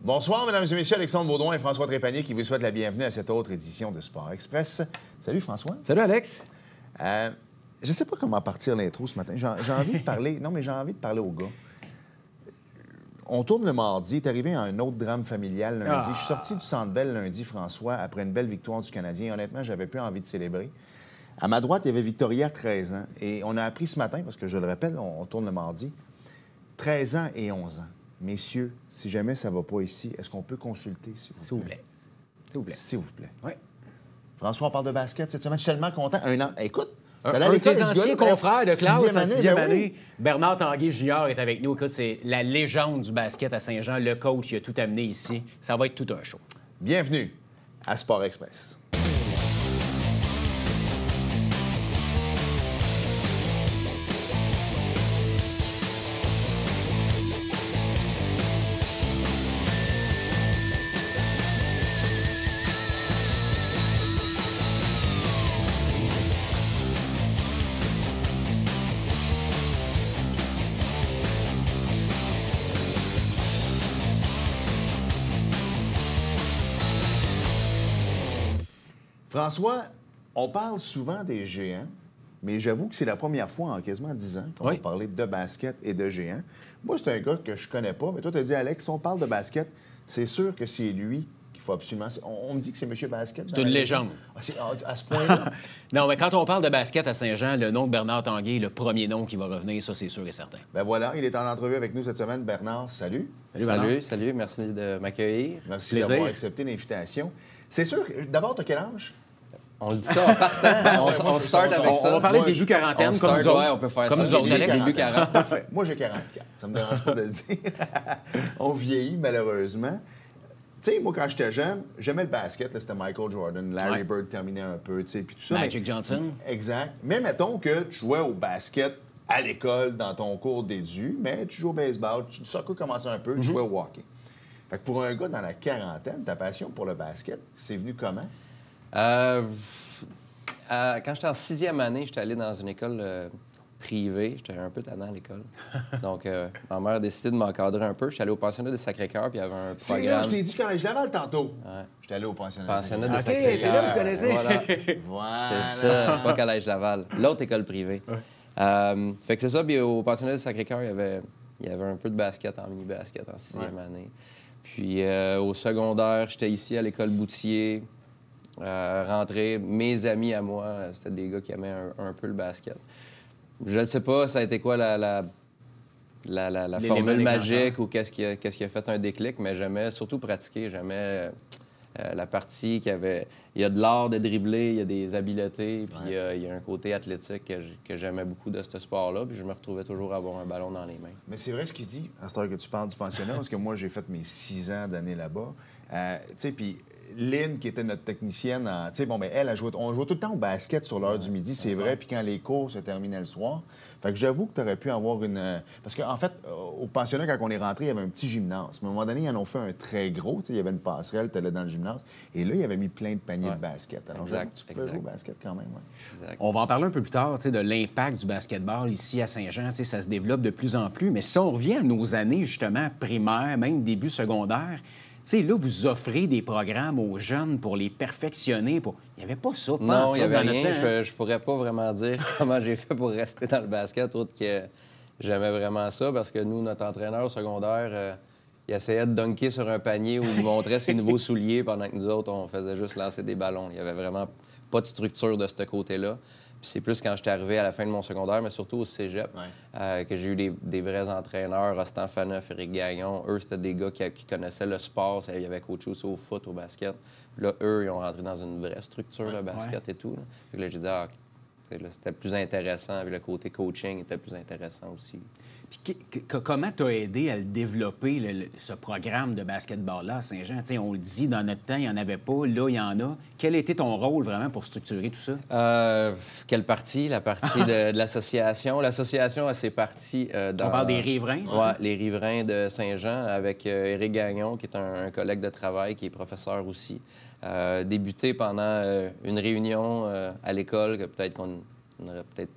Bonsoir, mesdames et messieurs. Alexandre Baudouin et François Trépanier qui vous souhaitent la bienvenue à cette autre édition de Sport Express. Salut, François. Salut, Alex. Je ne sais pas comment partir l'intro ce matin. J'ai envie de parler... Non, mais j'ai envie de parler aux gars. On tourne le mardi. Il est arrivé un autre drame familial lundi. Je suis sorti du Centre Bell lundi, François, après une belle victoire du Canadien. Honnêtement, j'avais plus envie de célébrer. À ma droite, il y avait Victoria, 13 ans. Et on a appris ce matin, parce que je le rappelle, on tourne le mardi, 13 ans et 11 ans. Messieurs, si jamais ça ne va pas ici, est-ce qu'on peut consulter, s'il vous plaît? S'il vous plaît. S'il vous plaît. Oui. François, on parle de basket cette semaine. Je suis tellement content. Un an. Écoute, Un de tes anciens confrères de classe en sixième année, Bernard Tanguay Jr. est avec nous. Écoute, c'est la légende du basket à Saint-Jean, le coach qui a tout amené ici. Ça va être tout un show. Bienvenue à Sport Express. François, on parle souvent des géants, mais j'avoue que c'est la première fois en quasiment 10 ans qu'on va parler de basket et de géants. Moi, c'est un gars que je connais pas, mais toi, tu as dit, Alex, si on parle de basket, c'est sûr que c'est lui qu'il faut absolument... On me dit que c'est M. Basket. C'est une légende. C'est à ce point-là? Non, mais quand on parle de basket à Saint-Jean, le nom de Bernard Tanguay est le premier nom qui va revenir, ça, c'est sûr et certain. Ben voilà, il est en entrevue avec nous cette semaine. Bernard, salut. Salut, merci de m'accueillir. Merci d'avoir accepté l'invitation. C'est sûr, d'abord, tu as quel âge? On dit ça en partant. On start avec ça. On va parler de début quarantaine, comme nous autres. Ouais, on peut faire comme ça. Nous autres, début 40. Parfait. Moi, j'ai 44. Ça me dérange pas de le dire. On vieillit, malheureusement. Tu sais, moi, quand j'étais jeune, j'aimais le basket. C'était Michael Jordan, Larry Bird terminait un peu, tu sais, puis tout ça. Magic Johnson. Exact. Mais mettons que tu jouais au basket à l'école, dans ton cours d'édu, mais tu joues au baseball, tu soccer commençait un peu, tu jouais au hockey. Fait que pour un gars dans la quarantaine, ta passion pour le basket, c'est venu comment? Quand j'étais en sixième année, j'étais allé dans une école privée. J'étais un peu tannant à l'école. Donc, ma mère a décidé de m'encadrer un peu. Je suis allé au pensionnat des Sacré-Cœur, puis il y avait un programme... C'est là, je t'ai dit Collège Laval tantôt. Ouais. J'étais allé au pensionnat des Sacré-Cœur. OK, c'est là que vous connaissez. Voilà. C'est ça, pas Collège Laval. L'autre école privée. Fait que c'est ça, puis au pensionnat des Sacré-Cœur, il y avait un peu de basket, en mini-basket, en sixième année. Puis au secondaire, j'étais ici à l'école Boutier. Rentrer, mes amis à moi, c'était des gars qui aimaient un peu le basket. Je ne sais pas, ça a été quoi la formule magique ou qu'est-ce qui a fait un déclic, mais j'aimais surtout pratiquer. J'aimais la partie qui avait... Il y a de l'art de dribbler, il y a des habiletés, puis il y a un côté athlétique que j'aimais beaucoup de ce sport-là, puis je me retrouvais toujours à avoir un ballon dans les mains. Mais c'est vrai ce qu'il dit, à cette heure que tu parles du pensionnat, parce que moi, j'ai fait mes 6 ans d'années là-bas. Tu sais, puis Lynn, qui était notre technicienne, tu sais, bon, ben elle joué, on jouait tout le temps au basket sur l'heure du midi, c'est vrai, puis quand les cours se terminaient le soir. Fait que j'avoue que tu aurais pu avoir une... Parce qu'en fait, au pensionnat, quand on est rentré, il y avait un petit gymnase. Mais à un moment donné, ils en ont fait un très gros, tu sais, il y avait une passerelle, tu allais dans le gymnase. Et là, il y avait mis plein de paniers de basket. Alors, tu peux jouer au basket quand même, Exact. On va en parler un peu plus tard, tu sais, de l'impact du basketball ici à Saint-Jean. Tu sais, ça se développe de plus en plus. Mais si on revient à nos années, justement, primaires, même début secondaire, tu sais, là, vous offrez des programmes aux jeunes pour les perfectionner. Il n'y avait pas ça. Non, il n'y avait rien. Je pourrais pas vraiment dire comment j'ai fait pour rester dans le basket, autre que j'aimais vraiment ça, parce que nous, notre entraîneur au secondaire, il essayait de dunker sur un panier où il nous montrait ses nouveaux souliers pendant que nous autres, on faisait juste lancer des ballons. Il n'y avait vraiment pas de structure de ce côté-là. Puis c'est plus quand j'étais arrivé à la fin de mon secondaire, mais surtout au cégep, que j'ai eu des vrais entraîneurs, Rostand Faneuf, Éric Gagnon. Eux, c'était des gars qui connaissaient le sport. Ils avaient coaché aussi au foot, au basket. Là, eux, ils ont rentré dans une vraie structure, le basket et tout. Là. Fait que là, j'ai dit, là, c'était plus intéressant. Puis le côté coaching était plus intéressant aussi. Puis comment tu as aidé à le développer, ce programme de basketball-là à Saint-Jean? T'sais, on le dit, dans notre temps, il n'y en avait pas. Là, il y en a. Quel était ton rôle vraiment pour structurer tout ça? Quelle partie? La partie de l'association. L'association a ses parties dans... On parle des riverains, c'est ça? Les riverains de Saint-Jean avec Éric Gagnon, qui est un collègue de travail, qui est professeur aussi. Débuté pendant une réunion à l'école, que peut-être qu'on aurait peut-être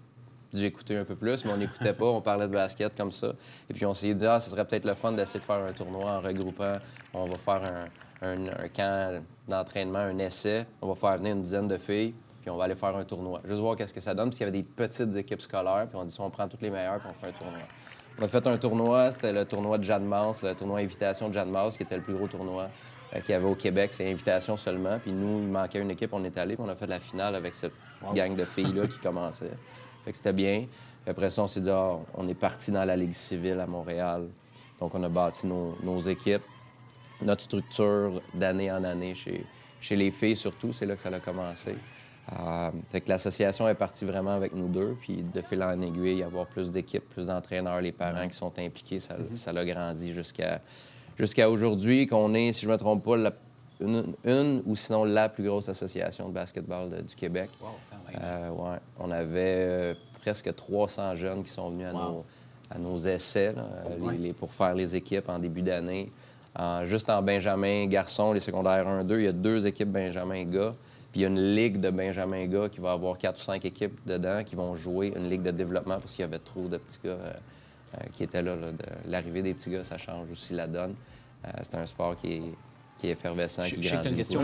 dû écouter un peu plus, mais on n'écoutait pas, on parlait de basket comme ça. Et puis on s'est dit, ce serait peut-être le fun d'essayer de faire un tournoi en regroupant. On va faire un camp d'entraînement, un essai. On va faire venir une dizaine de filles, puis on va aller faire un tournoi. Juste voir qu'est-ce que ça donne, parce qu'il y avait des petites équipes scolaires, puis on dit, on prend toutes les meilleures, puis on fait un tournoi. On a fait un tournoi, c'était le tournoi de Jeanne Mance, le tournoi Invitation de Jeanne Mance, qui était le plus gros tournoi qu'il y avait au Québec. C'est Invitation seulement. Puis nous, il manquait une équipe, on est allé, puis on a fait la finale avec cette gang de filles-là qui commençait. Fait que c'était bien. Puis après ça, on s'est dit, on est parti dans la Ligue civile à Montréal. Donc, on a bâti nos équipes, notre structure d'année en année chez les filles surtout. C'est là que ça a commencé. Fait que l'association est partie vraiment avec nous deux, puis de fil en aiguille, avoir plus d'équipes, plus d'entraîneurs, les parents qui sont impliqués, ça l'a grandi jusqu'à aujourd'hui, qu'on est, si je ne me trompe pas, une ou sinon la plus grosse association de basketball du Québec. Wow, quand même. Ouais. On avait presque 300 jeunes qui sont venus à nos essais là, pour faire les équipes en début d'année. Juste en Benjamin garçon, les secondaires 1-2, il y a 2 équipes Benjamin gars. Puis il y a une ligue de Benjamin gars qui va avoir 4 ou 5 équipes dedans qui vont jouer une ligue de développement parce qu'il y avait trop de petits gars qui étaient là. L'arrivée des petits gars, ça change aussi la donne. C'est un sport qui est effervescent, qui grandit beaucoup.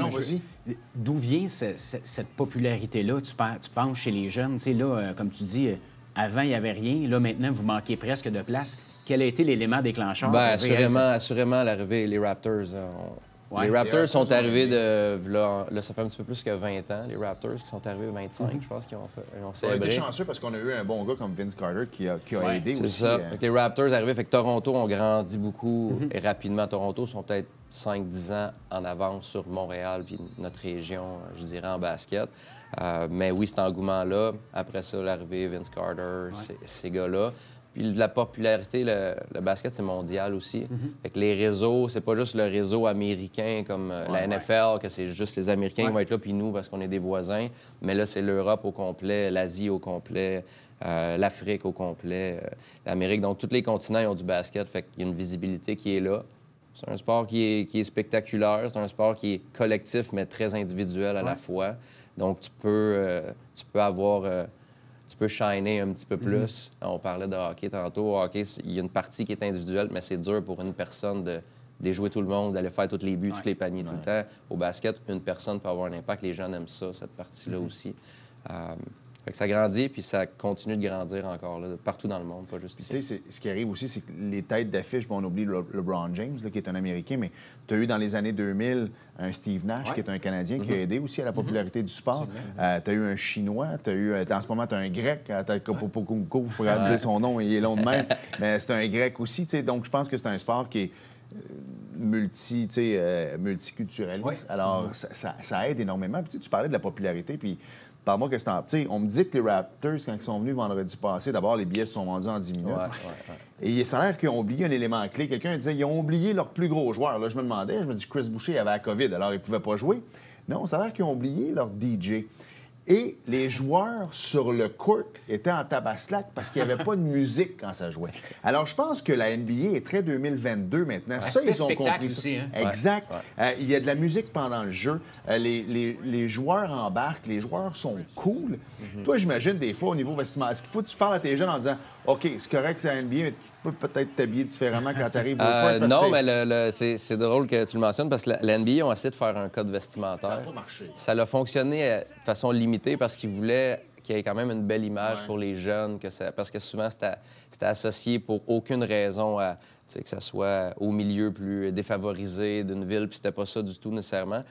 D'où vient cette popularité-là, tu penses, chez les jeunes? Tu sais, là, comme tu dis, avant, il n'y avait rien. Là, maintenant, vous manquez presque de place. Quel a été l'élément déclencheur? Bien, assurément, l'arrivée, les Raptors. Les Raptors sont arrivés là, ça fait un petit peu plus que 20 ans. Les Raptors qui sont arrivés 25, je pense qu'ils ont célébré. On a été chanceux parce qu'on a eu un bon gars comme Vince Carter qui a aidé aussi. C'est ça. Les Raptors arrivés. Fait que Toronto ont grandi beaucoup et rapidement. Toronto sont peut-être 5-10 ans en avance sur Montréal puis notre région, je dirais, en basket. Mais oui, cet engouement-là. Après ça, l'arrivée Vince Carter, ces gars-là. Puis la popularité, le basket, c'est mondial aussi. Fait que les réseaux, c'est pas juste le réseau américain comme la NFL, que c'est juste les Américains qui vont être là, puis nous, parce qu'on est des voisins. Mais là, c'est l'Europe au complet, l'Asie au complet, l'Afrique au complet, l'Amérique. Donc, tous les continents ils ont du basket. Fait qu'il y a une visibilité qui est là. C'est un sport qui est spectaculaire. C'est un sport qui est collectif, mais très individuel à la fois. Donc, tu peux avoir... tu peux shiner un petit peu plus. On parlait de hockey tantôt. Au hockey, il y a une partie qui est individuelle, mais c'est dur pour une personne de déjouer tout le monde, d'aller faire tous les buts, tous les paniers tout le temps. Au basket, une personne peut avoir un impact. Les jeunes aiment ça, cette partie-là aussi. Fait que ça grandit, puis ça continue de grandir encore, là, partout dans le monde, pas juste ici. Tu sais, ce qui arrive aussi, c'est que les têtes d'affiche, on oublie LeBron James, là, qui est un Américain, mais tu as eu dans les années 2000 un Steve Nash, qui est un Canadien, qui a aidé aussi à la popularité du sport. Tu as eu un Chinois, en ce moment, tu as un Grec, Popokunko, je pourrais dire son nom, il est long de même, mais c'est un Grec aussi. Donc, je pense que c'est un sport qui est multiculturaliste. Alors, ça aide énormément. Puis, tu parlais de la popularité, puis parle-moi que c'est on me dit que les Raptors, quand ils sont venus vendredi passé, d'abord, les billets se sont vendus en 10 minutes. Et ça a l'air qu'ils ont oublié un élément clé. Quelqu'un disait ils ont oublié leur plus gros joueur. Là, je me dis Chris Boucher avait la COVID, alors il ne pouvait pas jouer. Non, ça a l'air qu'ils ont oublié leur DJ. Et les joueurs sur le court étaient en tabaslac parce qu'il n'y avait pas de musique quand ça jouait. Alors, je pense que la NBA est très 2022 maintenant. Ça, ils ont compris ça. Aussi, hein? Exact. Il y a de la musique pendant le jeu. Les joueurs embarquent. Les joueurs sont cool. Toi, j'imagine, des fois, au niveau vestimentaire, est-ce qu'il faut que tu parles à tes jeunes en disant « OK, c'est correct, c'est la NBA, mais tu peux peut-être t'habiller différemment quand tu arrives au court. » Non, mais c'est drôle que tu le mentionnes parce que la NBA ont essayé de faire un code vestimentaire. Ça n'a pas marché. Ça a fonctionné de façon limitée parce qu'ils voulaient qu'il y ait quand même une belle image pour les jeunes, parce que souvent, c'était associé pour aucune raison à que ça soit au milieu plus défavorisé d'une ville, puis c'était pas ça du tout nécessairement.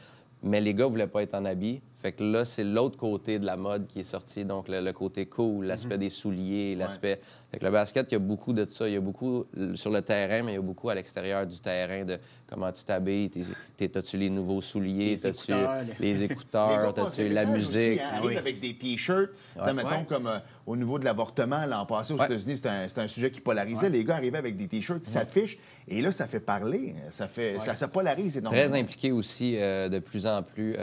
Mais les gars voulaient pas être en habit. Fait que là, c'est l'autre côté de la mode qui est sorti. Donc, le côté cool, l'aspect des souliers, l'aspect... Fait que le basket, il y a beaucoup de ça. Il y a beaucoup sur le terrain, mais il y a beaucoup à l'extérieur du terrain de comment tu t'habilles. T'as-tu les nouveaux souliers? T'as-tu les écouteurs? T'as-tu la musique? Aussi, arrive avec des T-shirts. Mettons, comme au niveau de l'avortement, l'an passé, aux États-Unis, c'était un sujet qui polarisait. Les gars arrivaient avec des T-shirts, ils s'affichent. Et là, ça fait parler. Ça polarise énormément. Très impliqué aussi de plus en plus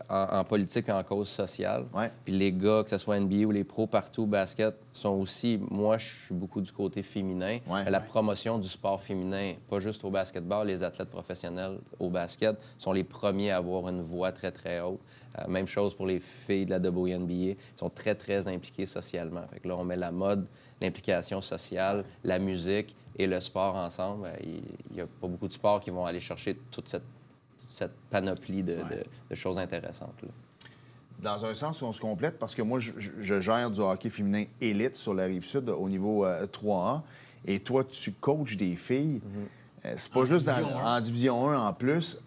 en politique. politique et en cause sociale. Ouais. Puis les gars, que ce soit NBA ou les pros partout, basket, sont aussi... Moi, je suis beaucoup du côté féminin. Ouais. La promotion du sport féminin, pas juste au basketball, les athlètes professionnels au basket sont les premiers à avoir une voix très, très haute. Même chose pour les filles de la WNBA. Ils sont très, très impliqués socialement. Fait que là, on met la mode, l'implication sociale, la musique et le sport ensemble. Il n'y a pas beaucoup de sports qui vont aller chercher toute cette panoplie de choses intéressantes, là. Dans un sens où on se complète, parce que moi, je gère du hockey féminin élite sur la Rive-Sud au niveau 3A, et toi, tu coaches des filles. C'est pas juste en Division 1 en plus.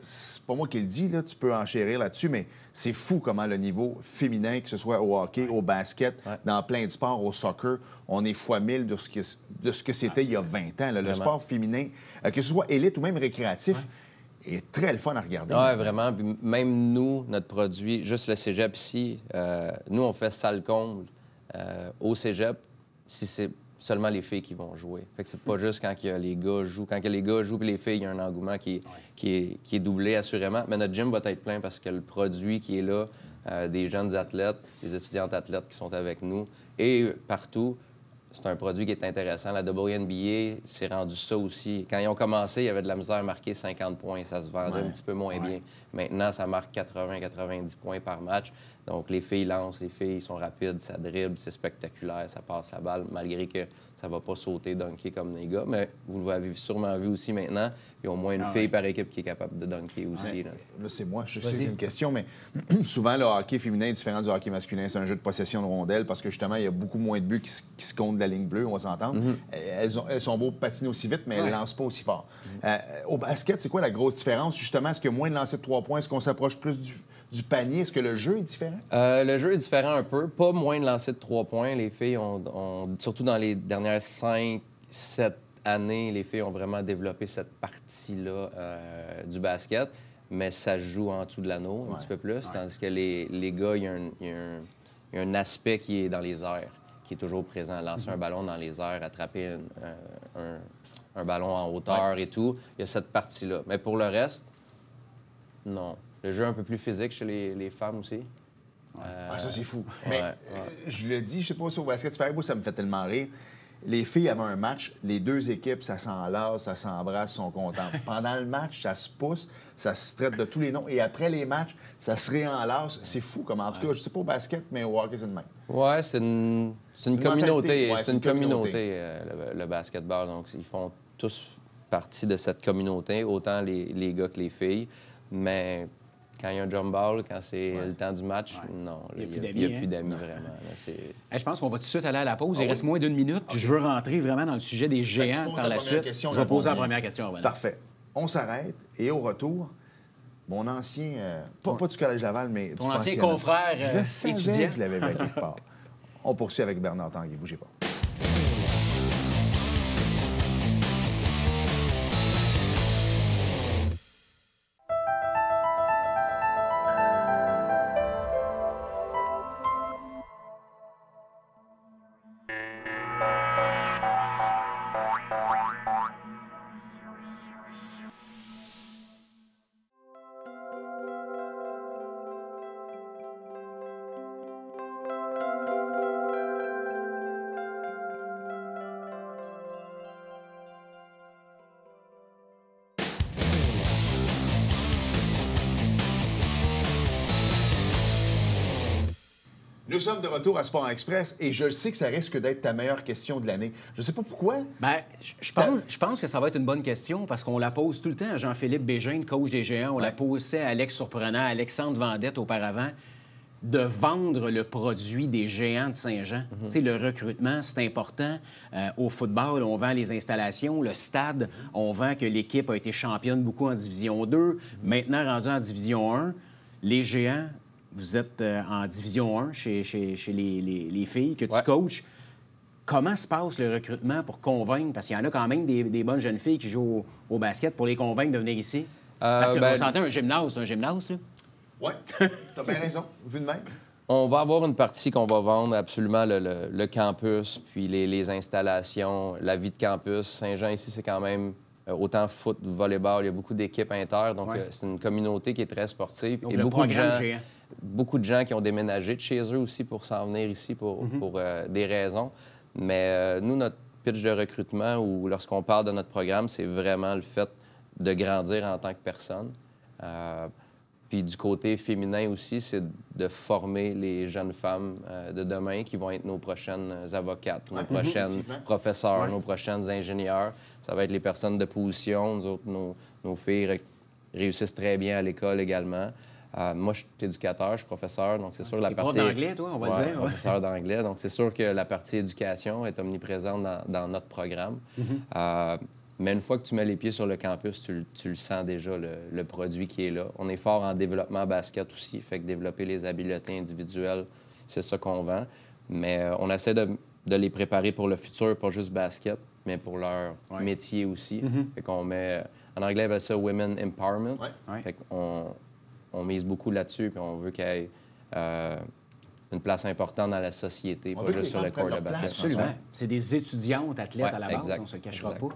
C'est pas moi qui le dis, là, tu peux enchérir là-dessus, mais c'est fou comment le niveau féminin, que ce soit au hockey, au basket, dans plein de sports, au soccer, on est fois 1000 de ce que c'était il y a 20 ans. Là. Le sport féminin, que ce soit élite ou même récréatif, est très le fun à regarder. Oui, vraiment. Puis même nous, notre produit, juste le cégep ici, nous, on fait salle comble au cégep si c'est seulement les filles qui vont jouer. Fait que c'est pas juste quand les gars jouent. Quand les gars jouent puis les filles, il y a un engouement qui est doublé, assurément. Mais notre gym va être plein parce que le produit qui est là, des jeunes athlètes, des étudiantes athlètes qui sont avec nous, et partout, c'est un produit qui est intéressant. La WNBA s'est rendu ça aussi. Quand ils ont commencé, il y avait de la misère à marquer 50 points. Ça se vendait un petit peu moins bien. Maintenant, ça marque 80-90 points par match. Donc, les filles lancent, les filles sont rapides, ça dribble, c'est spectaculaire, ça passe la balle, malgré que ça va pas sauter, dunker comme les gars. Mais vous l'avez sûrement vu aussi maintenant. Il y a au moins une fille par équipe qui est capable de dunker aussi. Là, c'est moi. Je sais que c'est une question, mais souvent, le hockey féminin est différent du hockey masculin. C'est un jeu de possession de rondelles parce que, justement, il y a beaucoup moins de buts qui se comptent de la ligne bleue, on va s'entendre. Elles sont beaux patiner aussi vite, mais elles ne lancent pas aussi fort. Au basket, c'est quoi la grosse différence? Justement, est-ce qu'il y a moins de lancers de 3 points? Est-ce qu'on s'approche plus du panier? Est-ce que le jeu est différent? Le jeu est différent un peu. Pas moins de lancers de 3 points. Les filles ont surtout dans les dernières 5-7 années, les filles ont vraiment développé cette partie-là du basket. Mais ça se joue en dessous de l'anneau un petit peu plus. Tandis que les gars, il y a un aspect qui est dans les airs, qui est toujours présent. Lancer un ballon dans les airs, attraper un ballon en hauteur et tout. Il y a cette partie-là. Mais pour le reste, non. Le jeu est un peu plus physique chez les femmes aussi. Ça, c'est fou. Mais je le dis, je sais pas si au basket, super beau, ça me fait tellement rire. Les filles avaient un match, les deux équipes, ça s'enlace, ça s'embrasse, sont contentes. Pendant le match, ça se pousse, ça se traite de tous les noms. Et après les matchs, ça se réenlace. C'est fou, comme en tout cas, je sais pas au basket, mais au hockey, c'est de même. Oui, c'est une communauté. Ouais, c'est une communauté, le basketball. Donc, ils font tous partie de cette communauté, autant les gars que les filles. Mais quand il y a un jump ball, quand c'est le temps du match, non, il n'y a plus d'amis, vraiment. Là, je pense qu'on va tout de suite aller à la pause. Il reste moins d'une minute. Puis je veux rentrer vraiment dans le sujet des géants par la suite. Je vais poser la première question. Revenant. Parfait. On s'arrête et au retour, mon ancien, pas du Collège Laval, mais ton ancien confrère je le savais étudiant. que je l'avais vu quelque part. On poursuit avec Bernard Tanguay. Bougez pas. Nous sommes de retour à Sport Express et je sais que ça risque d'être ta meilleure question de l'année. Je ne sais pas pourquoi. Bien, je pense que ça va être une bonne question parce qu'on la pose tout le temps à Jean-Philippe Bégin, coach des Géants. On la posait à Alex Surprenant, à Alexandre Vendette auparavant, de vendre le produit des Géants de Saint-Jean. Tu sais, le recrutement, c'est important. Au football, on vend les installations. Le stade, on vend que l'équipe a été championne beaucoup en Division 2. Maintenant, rendu en Division 1, les Géants... Vous êtes en Division 1 chez les filles que tu coaches. Comment se passe le recrutement pour convaincre? Parce qu'il y en a quand même des bonnes jeunes filles qui jouent au basket pour les convaincre de venir ici. Parce qu'on s'entend un gymnase, c'est un gymnase, là? Oui, t'as bien raison, vu de même. On va avoir une partie qu'on va vendre, absolument, le campus, puis les installations, la vie de campus. Saint-Jean, ici, c'est quand même... autant foot, volleyball, il y a beaucoup d'équipes inter, donc c'est une communauté qui est très sportive. Donc, et le beaucoup de programme gens, géant. beaucoup de gens qui ont déménagé de chez eux aussi pour s'en venir ici pour des raisons. Mais nous, notre pitch de recrutement ou lorsqu'on parle de notre programme, c'est vraiment le fait de grandir en tant que personne. Puis du côté féminin aussi, c'est de former les jeunes femmes de demain qui vont être nos prochaines avocates, nos prochaines professeurs, nos prochaines ingénieurs. Ça va être les personnes de position. Nous autres, nos filles réussissent très bien à l'école également. Moi, je suis éducateur, je suis professeur, donc c'est sûr que la partie... Prof d'anglais, toi, on va le dire. Professeur d'anglais, donc c'est sûr que la partie éducation est omniprésente dans notre programme. Mais une fois que tu mets les pieds sur le campus, tu le sens déjà, le produit qui est là. On est fort en développement basket aussi, fait que développer les habiletés individuelles, c'est ça qu'on vend. Mais on essaie de les préparer pour le futur, pas juste basket, mais pour leur métier aussi. Fait qu'on met... En anglais, on appelle ça « Women Empowerment ». Fait qu'on mise beaucoup là-dessus, puis on veut qu'il y ait une place importante dans la société, pas juste sur le court de basket. Absolument. C'est des étudiantes athlètes à la base, on ne se le cachera pas.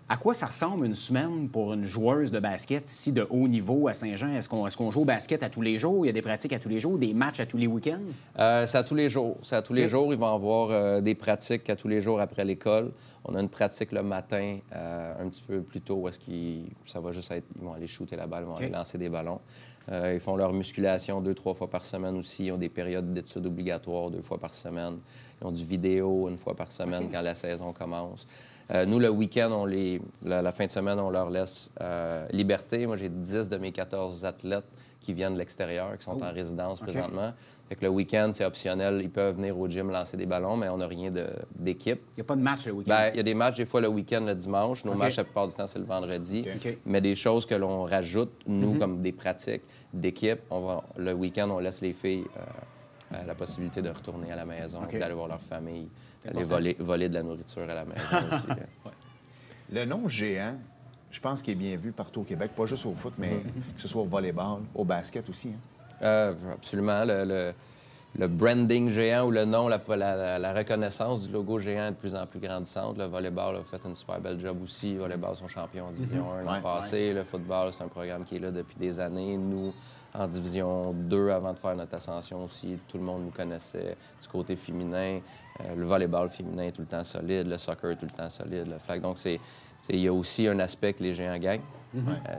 À quoi ça ressemble une semaine pour une joueuse de basket ici de haut niveau à Saint-Jean? Est-ce qu'on joue au basket à tous les jours? Il y a des pratiques à tous les jours, des matchs à tous les week-ends? C'est à tous les jours. C'est à tous les jours. Ils vont avoir des pratiques à tous les jours après l'école. On a une pratique le matin un petit peu plus tôt où est-ce ça va juste être... Ils vont aller shooter la balle, ils vont aller lancer des ballons. Ils font leur musculation 2-3 fois par semaine aussi. Ils ont des périodes d'études obligatoires 2 fois par semaine. Ils ont du vidéo 1 fois par semaine quand la saison commence. Nous, le week-end, la fin de semaine, on leur laisse liberté. Moi, j'ai 10 de mes 14 athlètes qui viennent de l'extérieur, qui sont en résidence présentement. Fait que le week-end, c'est optionnel. Ils peuvent venir au gym lancer des ballons, mais on n'a rien d'équipe. Il n'y a pas de match le week-end? Bien, il y a des matchs, des fois, le week-end, le dimanche. Nos matchs, la plupart du temps, c'est le vendredi. Mais des choses que l'on rajoute, nous, comme des pratiques d'équipe, le week-end, on laisse les filles la possibilité de retourner à la maison, d'aller voir leur famille, aller voler de la nourriture à la maison aussi. Le nom géant, je pense qu'il est bien vu partout au Québec, pas juste au foot, mais que ce soit au volleyball, au basket aussi. Absolument. Le branding géant ou le nom, la reconnaissance du logo géant est de plus en plus grandissante. Le volleyball a fait une super belle job aussi. Le volleyball sont champions en Division 1 l'an passé. Le football, c'est un programme qui est là depuis des années. Nous, en Division 2, avant de faire notre ascension aussi, tout le monde nous connaissait du côté féminin. Le volleyball féminin est tout le temps solide. Le soccer est tout le temps solide. Le flag. Donc, il y a aussi un aspect que les géants gagnent.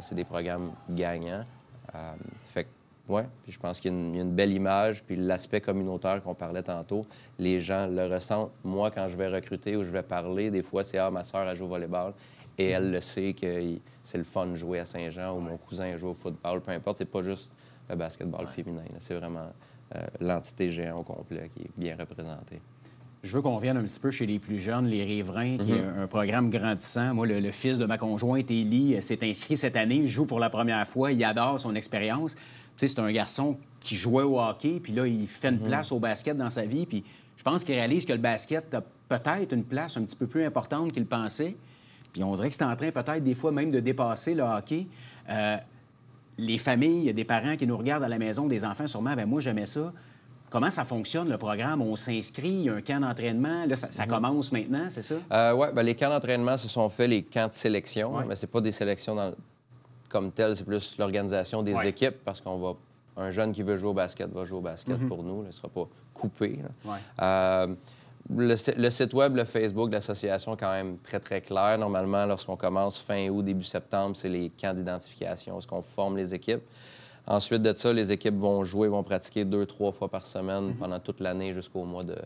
C'est des programmes gagnants. Fait que, oui, puis je pense qu'il y a une belle image. Puis l'aspect communautaire qu'on parlait tantôt, les gens le ressentent. Moi, quand je vais recruter ou je vais parler, des fois, c'est « Ah, ma soeur, elle joue au volleyball. » Et elle le sait que c'est le fun de jouer à Saint-Jean ou mon cousin joue au football. Peu importe, c'est pas juste le basketball féminin. C'est vraiment l'entité géant au complet qui est bien représentée. Je veux qu'on revienne un petit peu chez les plus jeunes, les riverains, qui est un programme grandissant. Moi, le fils de ma conjointe, Élie, s'est inscrit cette année. Il joue pour la première fois. Il adore son expérience. Tu sais, c'est un garçon qui jouait au hockey, puis là, il fait une place au basket dans sa vie. Puis je pense qu'il réalise que le basket a peut-être une place un petit peu plus importante qu'il pensait. Puis on dirait que c'est en train peut-être des fois même de dépasser le hockey. Les familles, il y a des parents qui nous regardent à la maison, des enfants sûrement, bien moi, j'aimais ça. Comment ça fonctionne, le programme? On s'inscrit, il y a un camp d'entraînement. Là, ça commence maintenant, c'est ça? Oui, bien, les camps d'entraînement se sont faits, les camps de sélection, mais c'est pas des sélections comme telles, c'est plus l'organisation des équipes, parce un jeune qui veut jouer au basket va jouer au basket pour nous. Là, il ne sera pas coupé. Le site web, le Facebook de l'association est quand même très, très clair. Normalement, lorsqu'on commence fin août, début septembre, c'est les camps d'identification, où on forme les équipes. Ensuite de ça, les équipes vont jouer, vont pratiquer 2-3 fois par semaine pendant toute l'année jusqu'au mois de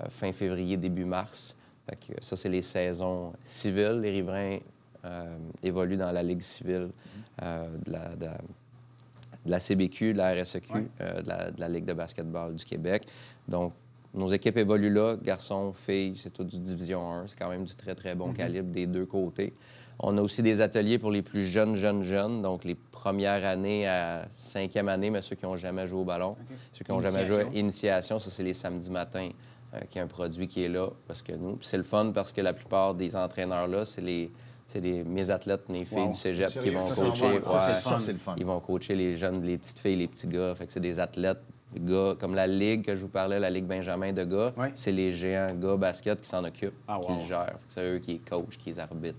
fin février, début mars. Fait que ça, c'est les saisons civiles. Les riverains évoluent dans la Ligue civile de la CBQ, de la RSEQ, de la Ligue de basketball du Québec. Donc, nos équipes évoluent là, garçons, filles, c'est tout du Division 1. C'est quand même du très, très bon calibre des deux côtés. On a aussi des ateliers pour les plus jeunes, donc les premières années à 5e année, mais ceux qui n'ont jamais joué au ballon. Ceux qui n'ont jamais joué à initiation, ça, c'est les samedis matins, qui est un produit qui est là, parce que nous. Puis c'est le fun parce que la plupart des entraîneurs là, c'est mes athlètes, mes filles du cégep qui vont coacher. Ça, c'est le fun. Ils vont coacher les jeunes, les petites filles, les petits gars. Fait que c'est des athlètes gars, comme la Ligue que je vous parlais, la Ligue Benjamin de gars, c'est les géants gars basket qui s'en occupent, qui le gèrent. C'est eux qui les coachent, qui les arbitrent.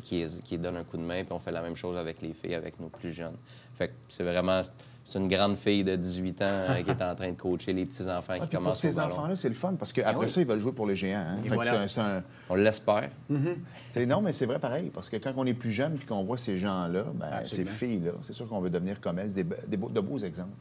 qui donne un coup de main, puis on fait la même chose avec les filles, avec nos plus jeunes. Fait que c'est vraiment... C'est une grande fille de 18 ans qui est en train de coacher les petits-enfants qui commencent au ballon. Pour ces enfants-là, c'est le fun, parce qu'après ça, ils veulent jouer pour les géants. Hein? Fait voilà. que On l'espère. Non, mais c'est vrai pareil, parce que quand on est plus jeune et qu'on voit ces gens-là, ces filles-là, c'est sûr qu'on veut devenir comme elles. C'est de beaux exemples.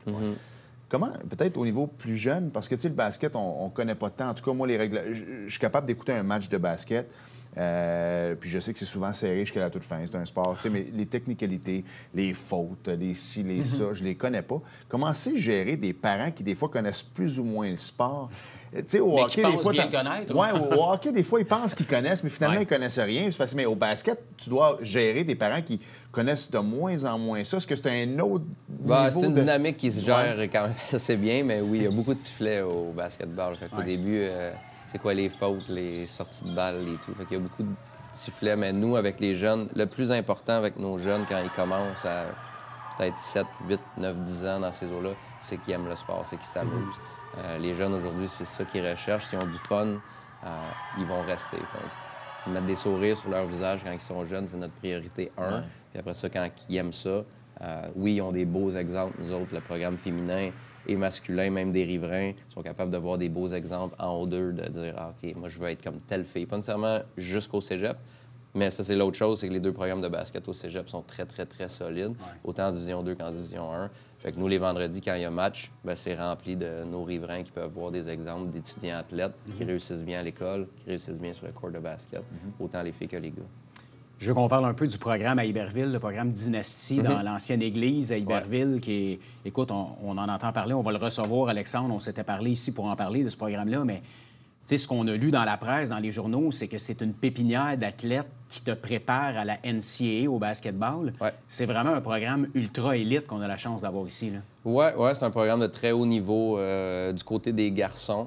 Comment, peut-être au niveau plus jeune, parce que, tu sais, le basket, on ne connaît pas tant. En tout cas, moi, les règles... Je suis capable d'écouter un match de basket, puis je sais que c'est souvent serré jusqu'à la toute fin. C'est un sport, tu sais, mais les technicalités, les fautes, les ci, les ça, je les connais pas. Comment c'est gérer des parents qui, des fois, connaissent plus ou moins le sport? Tu sais, au hockey, des fois... bien le connaître. Ouais, au hockey, des fois, ils pensent qu'ils connaissent, mais finalement, ils connaissent rien. C'est facile. Mais au basket, tu dois gérer des parents qui connaissent de moins en moins ça. Est-ce que c'est un autre niveau C'est une dynamique qui se gère quand même assez bien, mais oui, il y a beaucoup de sifflets au basketball. Fait qu'au début, c'est quoi les fautes, les sorties de balles et tout. Fait qu'il y a beaucoup de sifflets, mais nous, avec les jeunes, le plus important avec nos jeunes quand ils commencent à peut-être 7, 8, 9, 10 ans dans ces eaux-là, c'est qu'ils aiment le sport, c'est qu'ils s'amusent. Les jeunes aujourd'hui, c'est ça qu'ils recherchent. S'ils ont du fun, ils vont rester. Donc, mettre des sourires sur leur visage quand ils sont jeunes, c'est notre priorité 1. Puis après ça, quand ils aiment ça, oui, ils ont des beaux exemples. Nous autres, le programme féminin et masculin, même des riverains, sont capables de voir des beaux exemples en haut d'eux, de dire « OK, moi, je veux être comme telle fille ». Pas nécessairement jusqu'au cégep, mais ça, c'est l'autre chose, c'est que les deux programmes de basket au cégep sont très, très, très solides, autant en Division 2 qu'en Division 1. Fait que nous, les vendredis, quand il y a match, c'est rempli de nos riverains qui peuvent voir des exemples d'étudiants athlètes qui réussissent bien à l'école, qui réussissent bien sur le court de basket, autant les filles que les gars. Je veux qu'on parle un peu du programme à Iberville, le programme Dynastie dans l'ancienne église à Iberville, qui est... Écoute, on en entend parler, on va le recevoir, Alexandre, on s'était parlé ici pour en parler de ce programme-là, mais tu sais, ce qu'on a lu dans la presse, dans les journaux, c'est que c'est une pépinière d'athlètes qui te prépare à la NCAA au basketball. C'est vraiment un programme ultra élite qu'on a la chance d'avoir ici, là. Ouais, c'est un programme de très haut niveau du côté des garçons.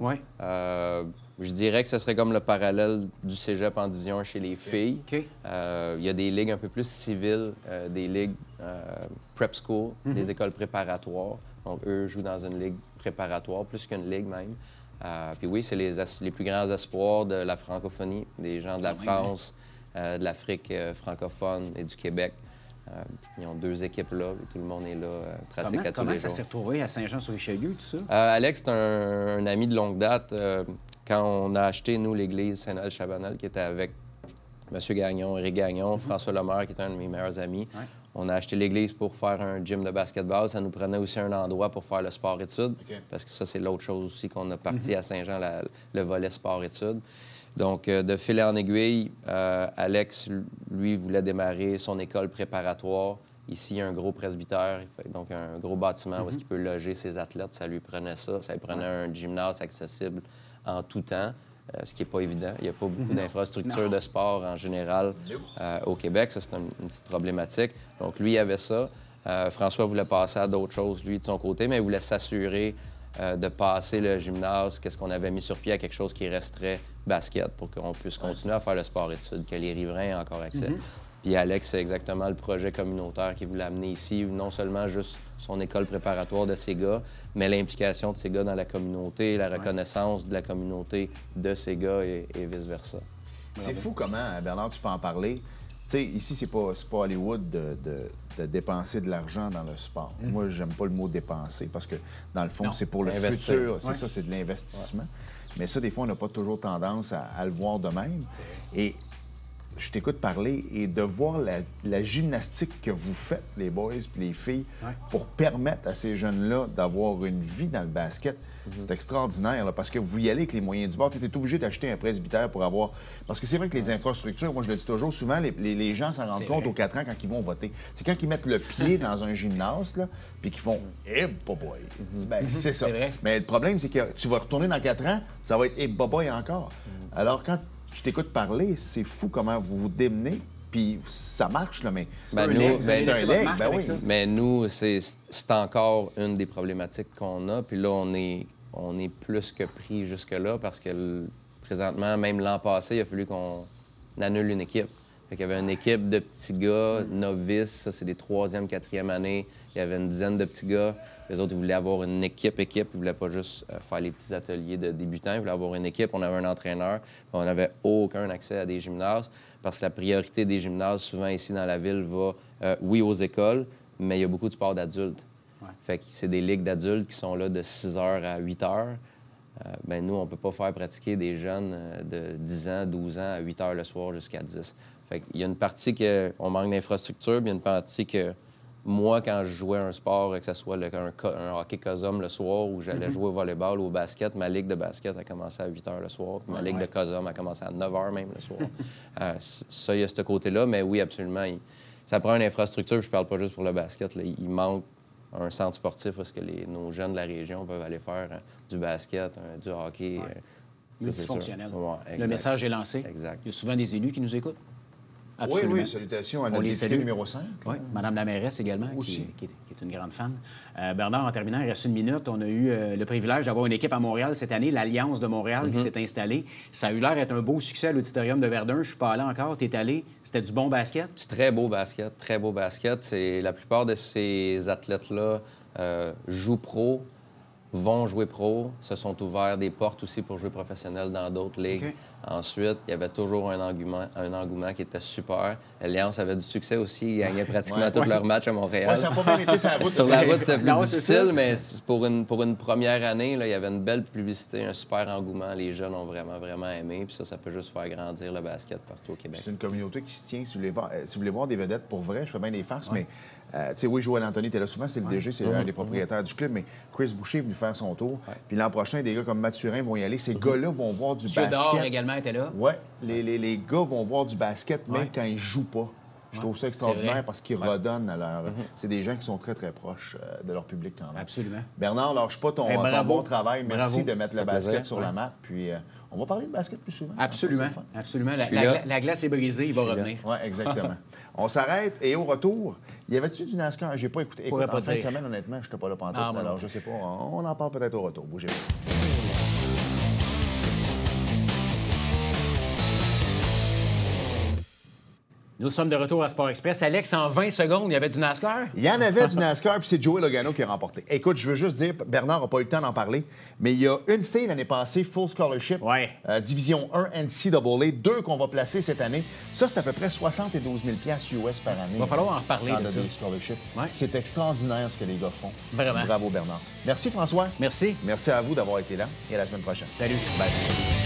Je dirais que ce serait comme le parallèle du cégep en Division 1 chez les filles. Il y a des ligues un peu plus civiles, des ligues prep school, des écoles préparatoires. Donc, eux jouent dans une ligue préparatoire, plus qu'une ligue même. Puis oui, c'est les plus grands espoirs de la francophonie, des gens de la France, de l'Afrique francophone et du Québec. Ils ont 2 équipes là, et tout le monde est là, pratique à tous les jours. Comment ça s'est retrouvé à Saint-Jean-sur-Richelieu, tout ça? Alex, c'est un ami de longue date. Quand on a acheté, nous, l'église Saint-Noël-Chabanel, qui était avec M. Gagnon, Éric Gagnon, François Lemaire, qui est un de mes meilleurs amis, on a acheté l'église pour faire un gym de basketball. Ça nous prenait aussi un endroit pour faire le sport-études, parce que ça, c'est l'autre chose aussi qu'on a parti à Saint-Jean, le volet sport-études. Donc, de fil en aiguille, Alex, lui, voulait démarrer son école préparatoire. Ici, il y a un gros presbytère, donc un gros bâtiment où il peut loger ses athlètes. Ça lui prenait ça. Ça lui prenait un gymnase accessible en tout temps, ce qui n'est pas évident. Il n'y a pas beaucoup d'infrastructures de sport en général au Québec. Ça, c'est une petite problématique. Donc, lui, il avait ça. François voulait passer à d'autres choses, lui, de son côté, mais il voulait s'assurer de passer le gymnase, qu'est-ce qu'on avait mis sur pied, à quelque chose qui resterait basket pour qu'on puisse continuer à faire le sport-études, que les riverains aient encore accès. Puis Alex, c'est exactement le projet communautaire qu'il voulait amener ici, non seulement juste son école préparatoire de ces gars, mais l'implication de ces gars dans la communauté, la reconnaissance de la communauté de ces gars et vice-versa. C'est fou comment, Bernard, tu peux en parler. Tu sais, ici, c'est pas Hollywood de dépenser de l'argent dans le sport. Moi, j'aime pas le mot dépenser parce que, dans le fond, c'est pour le futur. C'est ça, c'est de l'investissement. Mais ça, des fois, on n'a pas toujours tendance à le voir de même. Et je t'écoute parler et de voir la gymnastique que vous faites, les boys et les filles, pour permettre à ces jeunes-là d'avoir une vie dans le basket, c'est extraordinaire, là, parce que vous y allez avec les moyens du bord. Tu es obligé d'acheter un presbytère pour avoir... Parce que c'est vrai que les infrastructures, moi je le dis toujours, souvent les gens s'en rendent compte aux 4 ans quand ils vont voter. C'est quand ils mettent le pied dans un gymnase, là, puis qu'ils font « Eh, boboy! » Ben, c'est ça. Mais le problème, c'est que tu vas retourner dans 4 ans, ça va être « Eh, boboy! » encore. Alors quand je t'écoute parler, c'est fou comment vous vous démenez, puis ça marche, là, mais c'est un leg, Mais nous, c'est encore une des problématiques qu'on a, puis là, on est plus que pris jusque-là, parce que présentement, même l'an passé, il a fallu qu'on annule une équipe. Fait qu'il y avait une équipe de petits gars, novices, ça, c'est des 3e, 4e années. Il y avait une dizaine de petits gars. Les autres, ils voulaient avoir une équipe. Ils voulaient pas juste faire les petits ateliers de débutants. Ils voulaient avoir une équipe. On avait un entraîneur. On n'avait aucun accès à des gymnases parce que la priorité des gymnases, souvent ici dans la ville, va, oui, aux écoles, mais il y a beaucoup de sports d'adultes. Ouais. Fait que c'est des ligues d'adultes qui sont là de 6 heures à 8 heures. Ben nous, on peut pas faire pratiquer des jeunes de 10 ans, 12 ans à 8 heures le soir jusqu'à 10. Fait qu'il y a une partie qu'on manque d'infrastructure, puis il y a une partie que moi, quand je jouais un sport, que ce soit un hockey COSOM le soir ou j'allais jouer au volleyball ou au basket, ma ligue de basket a commencé à 8 heures le soir, puis ma ligue de COSOM a commencé à 9 heures même le soir. Ça, il y a ce côté-là, mais oui, absolument. Ça prend une infrastructure, je parle pas juste pour le basket. Là, il manque un centre sportif où nos jeunes de la région peuvent aller faire du basket, du hockey. Multifonctionnel. Ouais, le message est lancé. Exact. Il y a souvent des élus qui nous écoutent. Absolument. Oui, oui, salutations à notre député numéro 5. Oui, Mme la mairesse également, qui est une grande fan. Bernard, en terminant, il reste une minute. On a eu le privilège d'avoir une équipe à Montréal cette année, l'Alliance de Montréal, qui s'est installée. Ça a eu l'air d'être un beau succès à l'Auditorium de Verdun. Je ne suis pas allé encore. Tu es allé. C'était du bon basket? C'est très beau basket, très beau basket. La plupart de ces athlètes-là jouent pro, vont jouer pro, se sont ouverts des portes aussi pour jouer professionnel dans d'autres ligues. Okay. Ensuite, il y avait toujours un engouement qui était super. L'Alliance avait du succès aussi. Ils gagnaient pratiquement tous leurs matchs à Montréal. Ouais, ça n'a pas bien été sur la route. Sur la route, c'était plus difficile, mais pour une première année, là, il y avait une belle publicité, un super engouement. Les jeunes ont vraiment, vraiment aimé. Puis ça peut juste faire grandir le basket partout au Québec. C'est une communauté qui se tient. Si vous voulez voir des vedettes pour vrai, je fais bien des farces, mais tu sais, oui, Joël Anthony était là souvent, c'est le DG, c'est un des propriétaires du club, mais Chris Boucher est venu faire son tour. Puis l'an prochain, des gars comme Mathurin vont y aller. Ces gars-là vont voir du basket. D'or également était là. Oui, les gars vont voir du basket même quand ils jouent pas. Je trouve ça extraordinaire parce qu'ils redonnent à leur... C'est des gens qui sont très, très proches de leur public quand même. Absolument. Bernard, lâche pas ton bon travail. Merci de mettre le basket sur la map. Puis on va parler de basket plus souvent. Absolument. Absolument. La glace est brisée, il va revenir. Oui, exactement. On s'arrête et au retour, y avait-tu du NASCAR? J'ai pas écouté. Écoute, en fin de semaine, honnêtement, je n'étais pas là pantoute. Alors, je sais pas. On en parle peut-être au retour. Bougez pas. Nous sommes de retour à Sport Express. Alex, en 20 secondes, il y avait du NASCAR? Il y en avait du NASCAR, puis c'est Joey Logano qui a remporté. Écoute, je veux juste dire, Bernard n'a pas eu le temps d'en parler, mais il y a une fille l'année passée, Full Scholarship, Division 1 NCAA, 2 qu'on va placer cette année. Ça, c'est à peu près 72 000 US par année. Il va falloir en reparler de ça. Scholarship. C'est extraordinaire ce que les gars font. Vraiment. Bravo, Bernard. Merci, François. Merci. Merci à vous d'avoir été là et à la semaine prochaine. Salut. Bye.